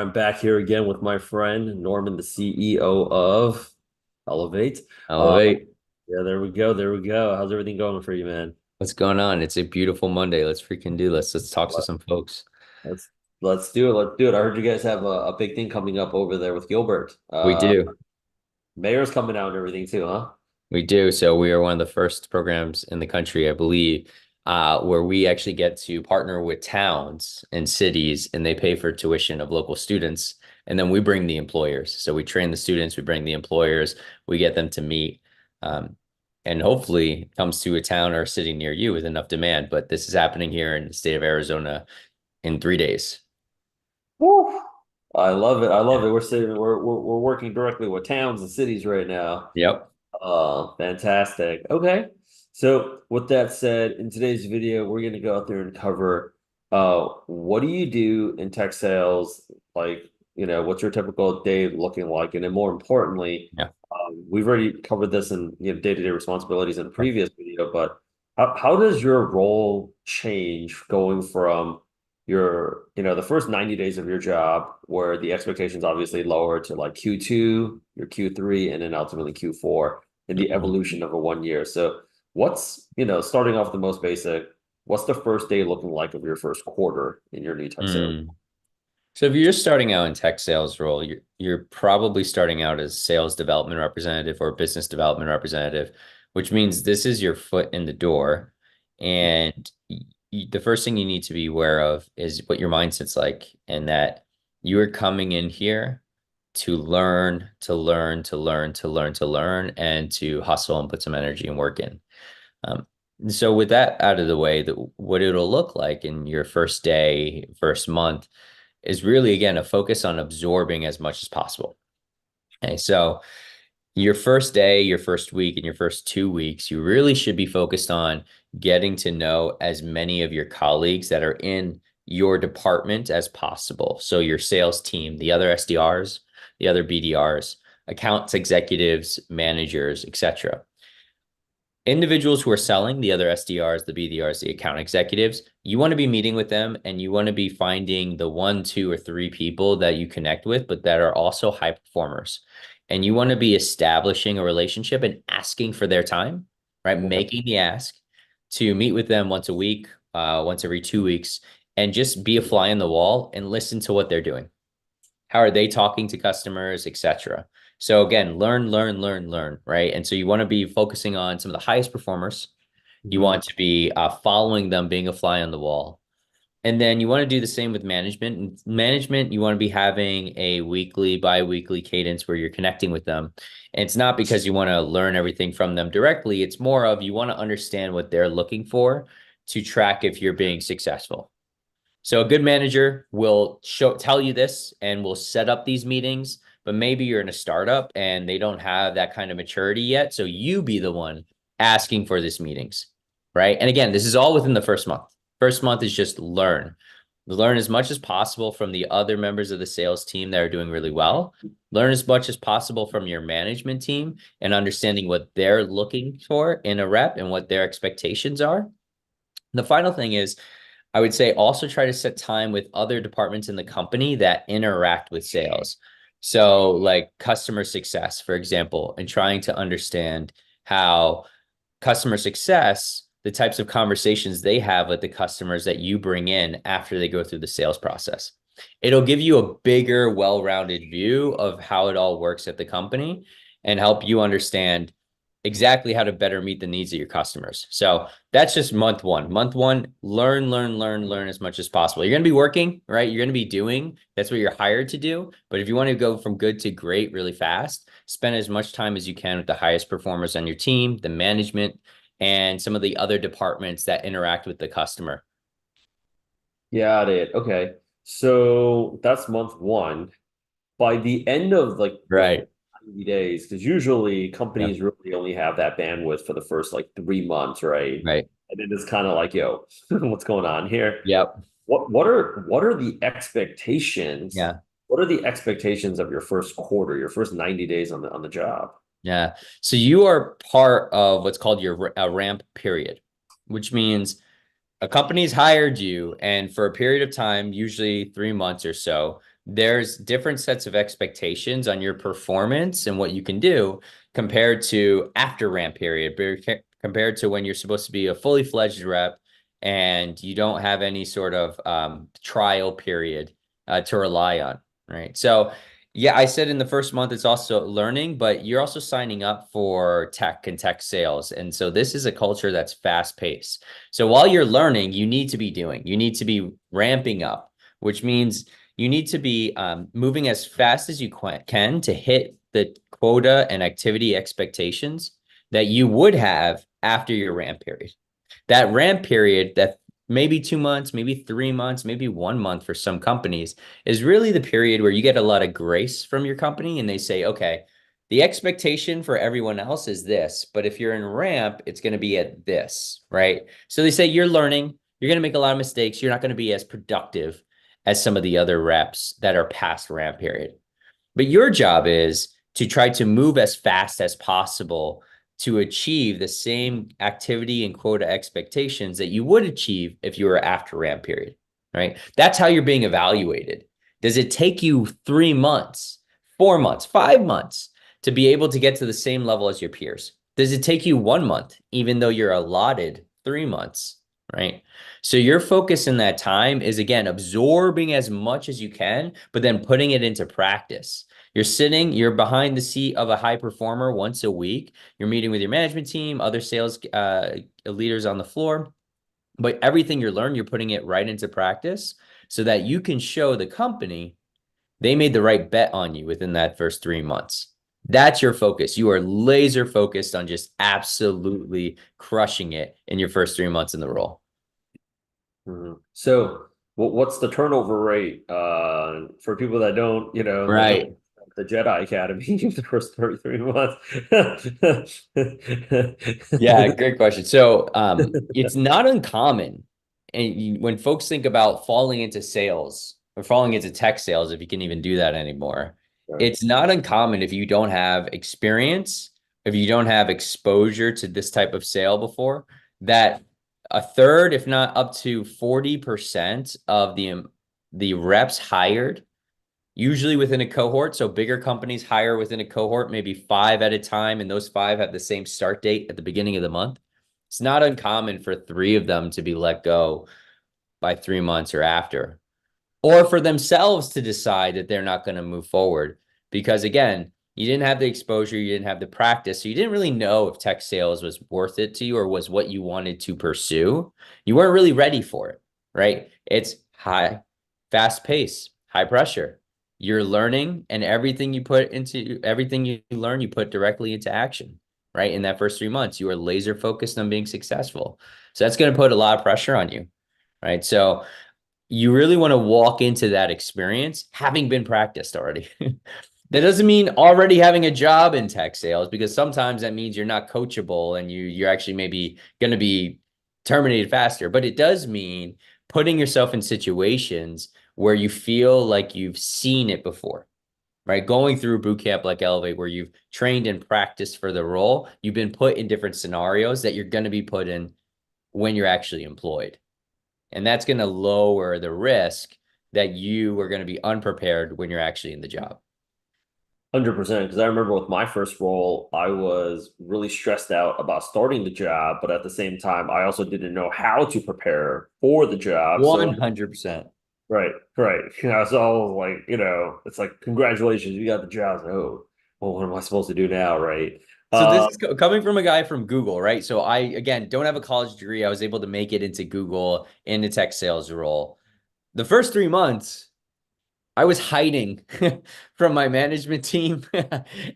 I'm back here again with my friend Norman, the CEO of Elevate. Uh, Elevate. yeah, there we go. There we go. How's everything going for you, man? What's going on? It's a beautiful Monday. Let's freaking do this. Let's talk to Let- some folks. Let's let's do it. Let's do it. I heard you guys have a big thing coming up over there with Gilbert. We do. Mayor's coming out and everything too, huh? We do. So we are one of the first programs in the country, I believe, where we actually get to partner with towns and cities, and they pay for tuition of local students. And then we bring the employers. So we train the students, we bring the employers, we get them to meet. Um, and hopefully it comes to a town or a city near you with enough demand. But this is happening here in the state of Arizona in 3 days. Woo. I love it. I love it. We're working directly with towns and cities right now. Yep. Fantastic. Okay. So with that said, in today's video, we're going to go out there and cover what do you do in tech sales? Like, what's your typical day looking like? And then more importantly, Yeah. we've already covered this in day-to-day responsibilities in a previous video, but how does your role change going from the first 90 days of your job where the expectations obviously lower to like Q2, your Q3, and then ultimately Q4 in the Mhm. evolution of a 1 year. So starting off the most basic, what's the first day looking like of your first quarter in your new tech sales? Mm. So if you're just starting out in tech sales role, you're probably starting out as sales development representative or business development representative, which means this is your foot in the door. And the first thing you need to be aware of is what your mindset's like, and that you are coming in here to learn, to learn, to learn, to learn, to learn, and to hustle and put some energy and work in. Um, so with that out of the way, what it'll look like in your first day, first month is really, again, a focus on absorbing as much as possible. Okay, so your first day, your first week, and your first 2 weeks, you really should be focused on getting to know as many of your colleagues that are in your department as possible. So your sales team, the other SDRs, the other BDRs, accounts executives, managers, etc. Individuals who are selling, the other SDRs, the BDRs, the account executives, you want to be meeting with them and you want to be finding the one, two, or three people that you connect with, but that are also high performers. And you want to be establishing a relationship and asking for their time, right? Okay. Making the ask to meet with them once a week, once every 2 weeks, and just be a fly on the wall and listen to what they're doing. How are they talking to customers, etc. So again, learn, learn, learn, learn, right? And so you want to be focusing on some of the highest performers. You Mhm. want to be following them, being a fly on the wall. And then you want to do the same with management. And management, you want to be having a weekly, bi-weekly cadence where you're connecting with them. And it's not because you want to learn everything from them directly. It's more of you want to understand what they're looking for to track if you're being successful. So a good manager will tell you this and will set up these meetings, but maybe you're in a startup and they don't have that kind of maturity yet. So you be the one asking for these meetings, right? And again, this is all within the first month. First month is just learn. Learn as much as possible from the other members of the sales team that are doing really well. Learn as much as possible from your management team and understanding what they're looking for in a rep and what their expectations are. The final thing is I would say also try to set time with other departments in the company that interact with sales. So, like customer success, for example, and trying to understand how customer success, the types of conversations they have with the customers that you bring in after they go through the sales process. It'll give you a bigger, well-rounded view of how it all works at the company and help you understand exactly how to better meet the needs of your customers. So that's just month one. Month one, learn, learn, learn, learn as much as possible. You're going to be working, right? You're going to be doing, that's what you're hired to do. But if you want to go from good to great really fast, spend as much time as you can with the highest performers on your team, the management, and some of the other departments that interact with the customer. Got it. Okay. So that's month one. By the end of like the Right. 90 days, because usually Yep. companies really only have that bandwidth for the first like 3 months, right? Right. And then it's kind of like, yo, what's going on here? Yep. What are the expectations? Yeah. What are the expectations of your first quarter, your first 90 days on the job? Yeah. So you are part of what's called your ramp period, which means a company's hired you, and for a period of time, usually 3 months or so, there's different sets of expectations on your performance and what you can do compared to after ramp period, compared to when you're supposed to be a fully fledged rep and you don't have any sort of trial period to rely on, right? So yeah, I said in the first month it's also learning, but you're also signing up for tech and tech sales. And so this is a culture that's fast paced. So while you're learning, you need to be doing, you need to be ramping up, which means you need to be moving as fast as you can to hit the quota and activity expectations that you would have after your ramp period. That ramp period, that maybe 2 months, maybe 3 months, maybe 1 month for some companies, is really the period where you get a lot of grace from your company and they say, okay, the expectation for everyone else is this, but if you're in ramp, it's going to be at this, right? So they say you're learning, you're going to make a lot of mistakes, you're not going to be as productive as some of the other reps that are past ramp period. But your job is to try to move as fast as possible to achieve the same activity and quota expectations that you would achieve if you were after ramp period, right? That's how you're being evaluated. Does it take you 3 months, 4 months, 5 months to be able to get to the same level as your peers? Does it take you 1 month, even though you're allotted 3 months, right? So your focus in that time is, again, absorbing as much as you can, but then putting it into practice. You're behind the seat of a high performer once a week. You're meeting with your management team, other sales leaders on the floor, but everything you're learning, you're putting it right into practice so that you can show the company they made the right bet on you within that first 3 months. That's your focus. You are laser focused on just absolutely crushing it in your first 3 months in the role. So what's the turnover rate for people that don't, that don't Right. the Jedi Academy the first 33 months? Yeah, great question. So, it's not uncommon, and when folks think about falling into sales or falling into tech sales, if you can even do that anymore, Right. it's not uncommon if you don't have experience, if you don't have exposure to this type of sale before, that a third, if not up to 40% of the reps hired usually within a cohort. So bigger companies hire within a cohort, maybe 5 at a time, and those 5 have the same start date at the beginning of the month. It's not uncommon for 3 of them to be let go by 3 months or after, or for themselves to decide that they're not going to move forward. Because again, you didn't have the exposure, you didn't have the practice, so you didn't really know if tech sales was worth it to you or was what you wanted to pursue. You weren't really ready for it, right? It's high, fast pace, high pressure. You're learning, and everything you learn, you put directly into action, right? In that first 3 months, you are laser focused on being successful. So that's going to put a lot of pressure on you, right? So you really want to walk into that experience having been practiced already. That doesn't mean already having a job in tech sales, because sometimes that means you're not coachable and you're actually maybe going to be terminated faster. But it does mean putting yourself in situations where you feel like you've seen it before, right? Going through boot camp like Elevate, where you've trained and practiced for the role, you've been put in different scenarios that you're going to be put in when you're actually employed. And that's going to lower the risk that you are going to be unprepared when you're actually in the job. 100%. Because I remember with my first role, I was really stressed out about starting the job, but at the same time, I also didn't know how to prepare for the job. So 100%. right, right. So I was like, it's like, congratulations, you got the job. Oh, well, what am I supposed to do now, right? So this Uh, is coming from a guy from Google, right? So I, again, don't have a college degree. I was able to make it into Google in the tech sales role. The first 3 months, I was hiding from my management team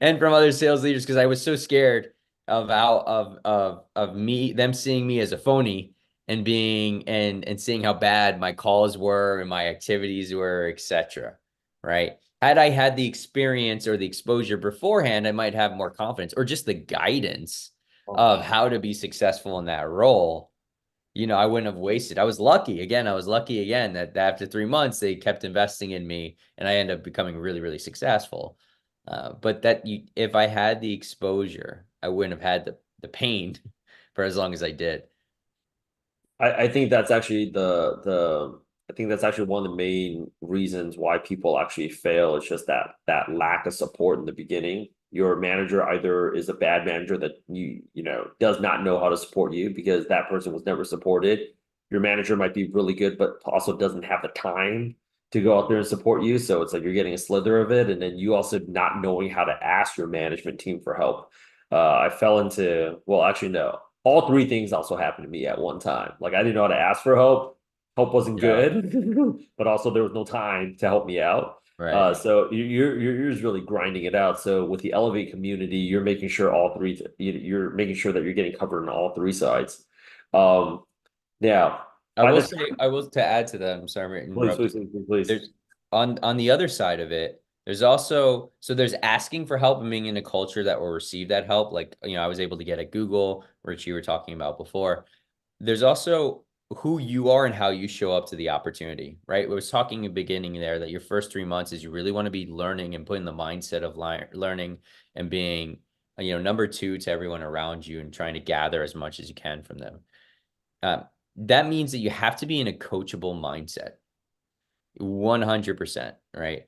and from other sales leaders because I was so scared of how of me them seeing me as a phony and being and seeing how bad my calls were and my activities were, etc. Right? Had I had the experience or the exposure beforehand, I might have more confidence or just the guidance of how to be successful in that role. I wouldn't have wasted. I was lucky. Again, I was lucky again that after 3 months, they kept investing in me and I ended up becoming really, really successful. But if I had the exposure, I wouldn't have had the pain for as long as I did. I think that's actually the I think that's actually one of the main reasons why people actually fail. It's just that lack of support in the beginning. Your manager either is a bad manager that does not know how to support you because that person was never supported. Your manager might be really good, but also doesn't have the time to go out there and support you. So it's like you're getting a slither of it, and then you also not knowing how to ask your management team for help. I fell into, well, actually, no, all three things also happened to me at one time. Like I didn't know how to ask for help. Help wasn't Yeah. good, but also there was no time to help me out. Right. So you're just really grinding it out. So with the Elevate community, you're making sure all three, you're making sure that you're getting covered on all three sides. Um, now I by will the say, time, I will to add to that, I'm sorry to please, interrupt. please, please, please. There's on the other side of it, there's also so there's asking for help and being in a culture that will receive that help. Like, I was able to get at Google, which you were talking about before. There's also who you are and how you show up to the opportunity, right? We was talking in the beginning there that your first 3 months is you really want to be learning and putting the mindset of learning and being, number two to everyone around you and trying to gather as much as you can from them. Uh, that means that you have to be in a coachable mindset, 100%, right?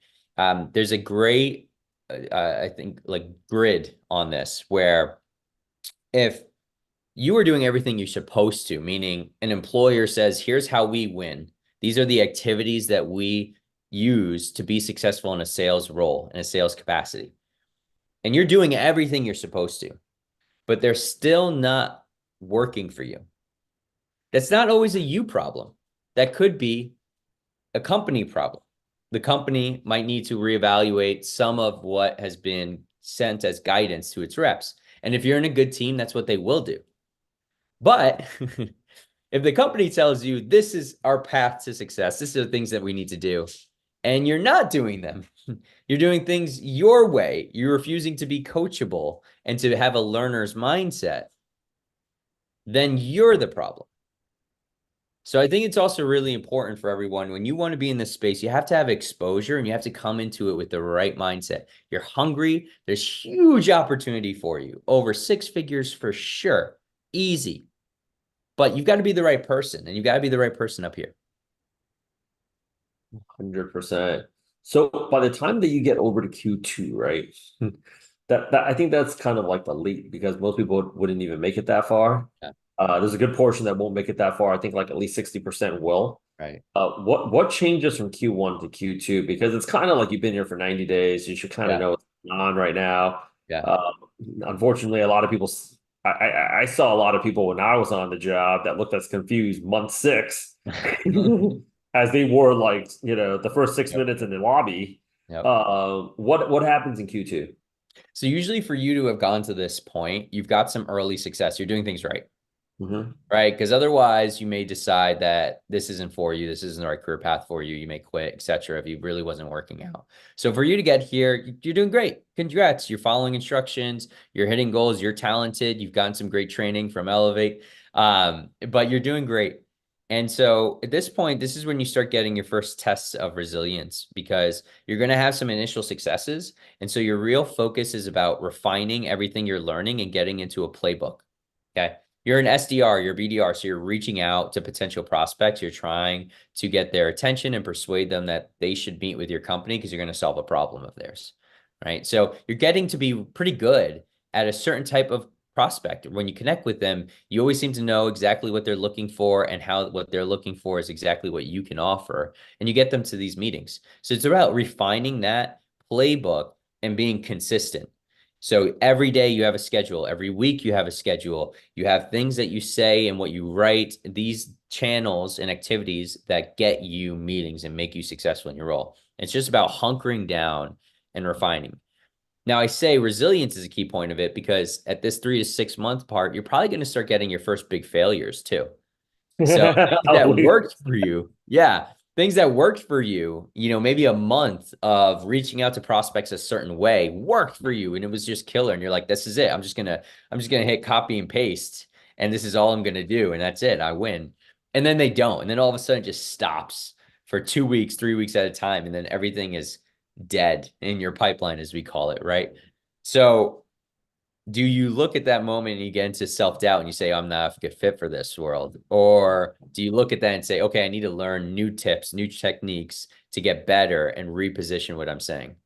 There's a great, I think, like grid on this where if you are doing everything you're supposed to, meaning an employer says, here's how we win. These are the activities that we use to be successful in a sales role, in a sales capacity. And you're doing everything you're supposed to, but they're still not working for you. That's not always a you problem. That could be a company problem. The company might need to reevaluate some of what has been sent as guidance to its reps. And if you're in a good team, that's what they will do. But if the company tells you this is our path to success, this are the things that we need to do, and you're not doing them, you're doing things your way, you're refusing to be coachable and to have a learner's mindset, then you're the problem. So I think it's also really important for everyone when you want to be in this space, you have to have exposure and you have to come into it with the right mindset. You're hungry, there's huge opportunity for you, over 6 figures for sure, easy. But you've got to be the right person, and you've got to be the right person up here. 100%. So by the time that you get over to Q2, right? That I think that's kind of like the leap because most people wouldn't even make it that far. Yeah, There's a good portion that won't make it that far. I think like at least 60% will. right. What changes from Q1 to Q2? Because it's kind of like you've been here for 90 days. You should kind of Yeah, know what's going on right now. yeah. Um, Unfortunately, a lot of people, I saw a lot of people when I was on the job that looked as confused month six as they were like, the first six Yep. minutes in the lobby. Yep. What happens in Q2? So usually for you to have gone to this point, you've got some early success. You're doing things right. Mm-hmm. Right? Because otherwise, you may decide that this isn't for you, this isn't the right career path for you. You may quit, etc. If you really wasn't working out. So for you to get here, you're doing great. Congrats! You're following instructions. You're hitting goals. You're talented. You've gotten some great training from Elevate, but you're doing great. And so at this point, this is when you start getting your first tests of resilience because you're going to have some initial successes. And so your real focus is about refining everything you're learning and getting into a playbook. Okay. You're an SDR, you're BDR, so you're reaching out to potential prospects. You're trying to get their attention and persuade them that they should meet with your company because you're going to solve a problem of theirs, right? So you're getting to be pretty good at a certain type of prospect. When you connect with them, you always seem to know exactly what they're looking for and how what they're looking for is exactly what you can offer. And you get them to these meetings. So it's about refining that playbook and being consistent. So every day you have a schedule, every week you have a schedule, you have things that you say and what you write, these channels and activities that get you meetings and make you successful in your role. It's just about hunkering down and refining. Now, I say resilience is a key point of it because at this 3 to 6 month part, you're probably going to start getting your first big failures too. So things that worked for you, yeah, things that worked for you, maybe a month of reaching out to prospects a certain way worked for you and it was just killer. And you're like, this is it. I'm just gonna hit copy and paste and this is all I'm gonna do. And that's it. I win. And then they don't. And then all of a sudden it just stops for 2 weeks, 3 weeks at a time. And then everything is dead in your pipeline, as we call it, right? So do you look at that moment and you get into self-doubt and you say, I'm not a good fit for this world? Or do you look at that and say, okay, I need to learn new tips, new techniques to get better and reposition what I'm saying?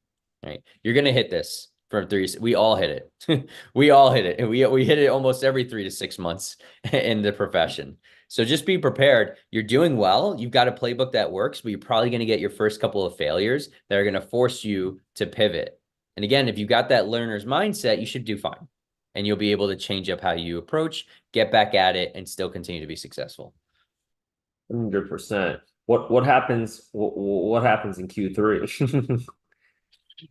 Right. You're going to hit this from three. We all hit it. We all hit it. And we hit it almost every 3 to 6 months in the profession. So just be prepared. You're doing well. You've got a playbook that works, but you're probably going to get your first couple of failures that are going to force you to pivot. And again, if you got that learner's mindset, you should do fine. And you'll be able to change up how you approach, get back at it, and still continue to be successful. 100%. What happens? What happens in Q3?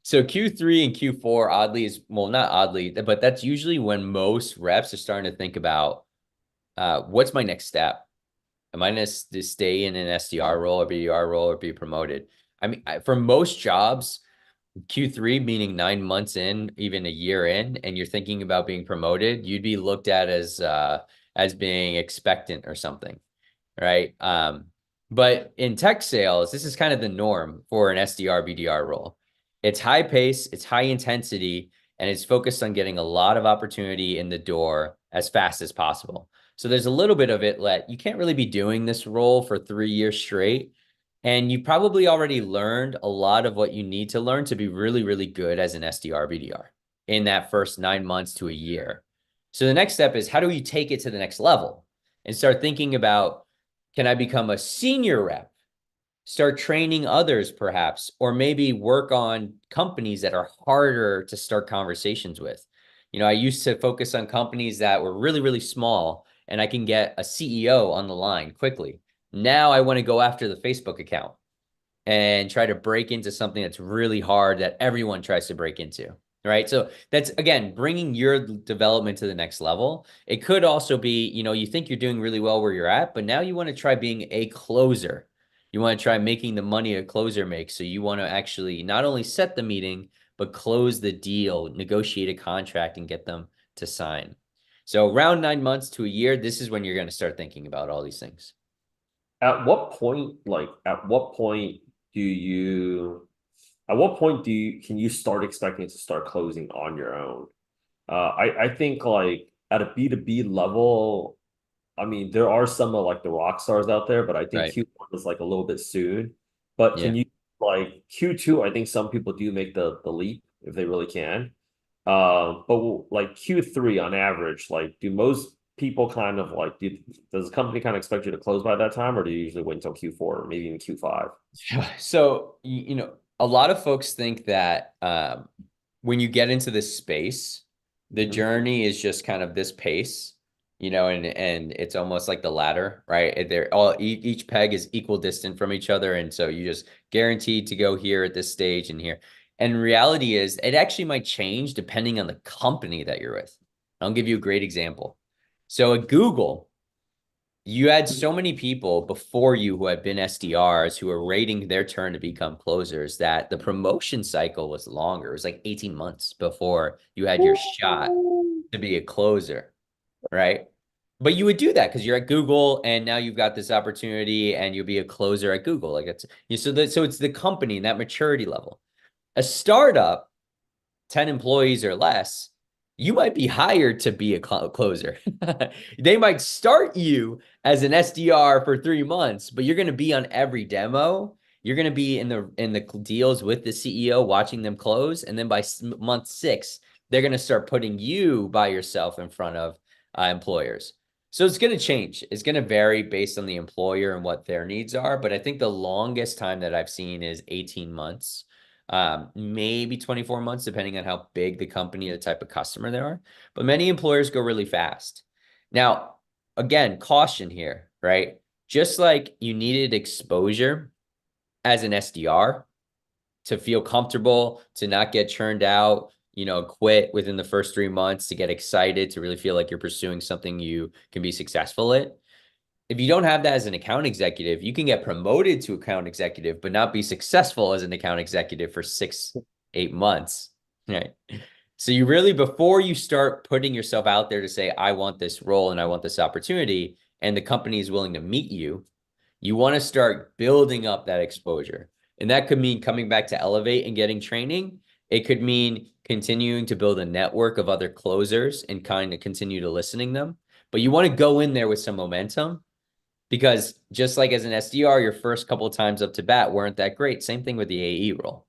So Q3 and Q4, oddly, is, well, not oddly, but that's usually when most reps are starting to think about what's my next step? Am I going to stay in an SDR role or BDR role or be promoted? I mean, for most jobs, Q3, meaning 9 months in, even a year in, and you're thinking about being promoted, you'd be looked at as being expectant or something, right? But in tech sales, this is kind of the norm for an SDR BDR role. It's high pace, it's high intensity, and it's focused on getting a lot of opportunity in the door as fast as possible. So there's a little bit of it that you can't really be doing this role for 3 years straight. And you probably already learned a lot of what you need to learn to be really, really good as an SDR BDR in that first 9 months to a year. So the next step is, how do you take it to the next level and start thinking about, can I become a senior rep? Start training others perhaps, or maybe work on companies that are harder to start conversations with. I used to focus on companies that were really, really small, and I can get a CEO on the line quickly. Now I want to go after the Facebook account and try to break into something that's really hard that everyone tries to break into. Right. So that's, again, bringing your development to the next level. It could also be, you think you're doing really well where you're at, but now you want to try being a closer. You want to try making the money a closer makes. So you want to actually not only set the meeting, but close the deal, negotiate a contract, and get them to sign. So around 9 months to a year, this is when you're going to start thinking about all these things. At what point, can you start expecting to start closing on your own? I think like at a B2B level, I mean, there are some of like the rock stars out there, but I think Right. Q1 is like a little bit soon. But Yeah. can you like Q2? I think some people do make the leap if they really can. But like Q3 on average, like do most people kind of like does the company kind of expect you to close by that time, or do you usually wait until Q4 or maybe even Q5? So, a lot of folks think that when you get into this space, the Mhm. journey is just kind of this pace, and it's almost like the ladder, right? They're all each peg is equal distant from each other, and so you just guaranteed to go here at this stage and here. And reality is, it actually might change depending on the company that you're with. I'll give you a great example. So at Google, you had so many people before you who had been SDRs who were waiting their turn to become closers that the promotion cycle was longer. It was like 18 months before you had your shot to be a closer, right? But you would do that because you're at Google and now you've got this opportunity and you'll be a closer at Google. Like so it's the company and that maturity level. A startup, 10 employees or less, you might be hired to be a closer. They might start you as an SDR for 3 months, but you're going to be on every demo. You're going to be in the deals with the CEO, watching them close, and then by month 6, they're going to start putting you by yourself in front of employers. So it's going to change. It's going to vary based on the employer and what their needs are. But I think the longest time that I've seen is 18 months, maybe 24 months, depending on how big the company, the type of customer they are. But many employers go really fast. Now, again, caution here, right? Just like you needed exposure as an SDR to feel comfortable, to not get churned out, quit within the first 3 months, to get excited, to really feel like you're pursuing something you can be successful at. If you don't have that as an account executive, you can get promoted to account executive, but not be successful as an account executive for 6, 8 months. Right. So you really, before you start putting yourself out there to say, I want this role and I want this opportunity, and the company is willing to meet you, you want to start building up that exposure. And that could mean coming back to Elevate and getting training. It could mean continuing to build a network of other closers and kind of continue to listening them. But you want to go in there with some momentum because just like as an SDR, your first couple of times up to bat weren't that great. Same thing with the AE role.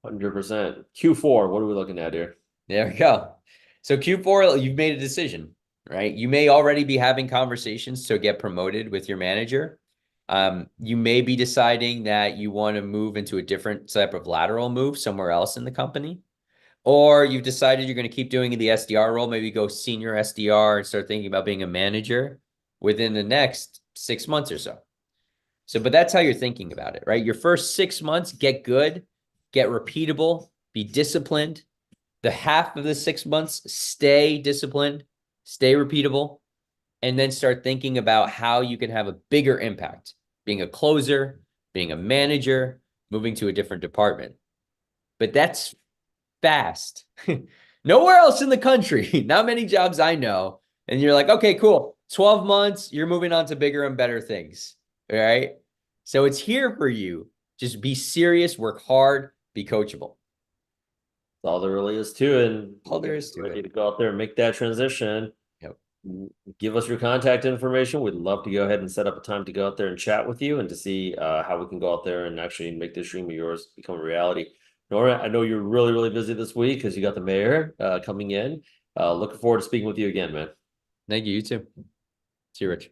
100%. Q4, what are we looking at here? There we go. So Q4, you've made a decision, right? You may already be having conversations to get promoted with your manager. You may be deciding that you want to move into a different type of lateral move somewhere else in the company. Or you've decided you're going to keep doing the SDR role, maybe go senior SDR and start thinking about being a manager within the next 6 months or so. So, but that's how you're thinking about it, right? Your first 6 months, get good, get repeatable, be disciplined. The half of the 6 months, stay disciplined, stay repeatable, and then start thinking about how you can have a bigger impact, being a closer, being a manager, moving to a different department. But that's fast. Nowhere else in the country, not many jobs I know. And you're like, okay, cool. 12 months, you're moving on to bigger and better things. All right. So it's here for you. Just be serious, work hard, be coachable. That's all there really is to it. And All there is to ready it. to go out there and make that transition. Yep. Give us your contact information. We'd love to go ahead and set up a time to go out there and chat with you and to see how we can go out there and actually make this dream of yours become a reality. Nora, I know you're really, really busy this week because you got the mayor coming in. Looking forward to speaking with you again, man. Thank you. You too. See you, Rich.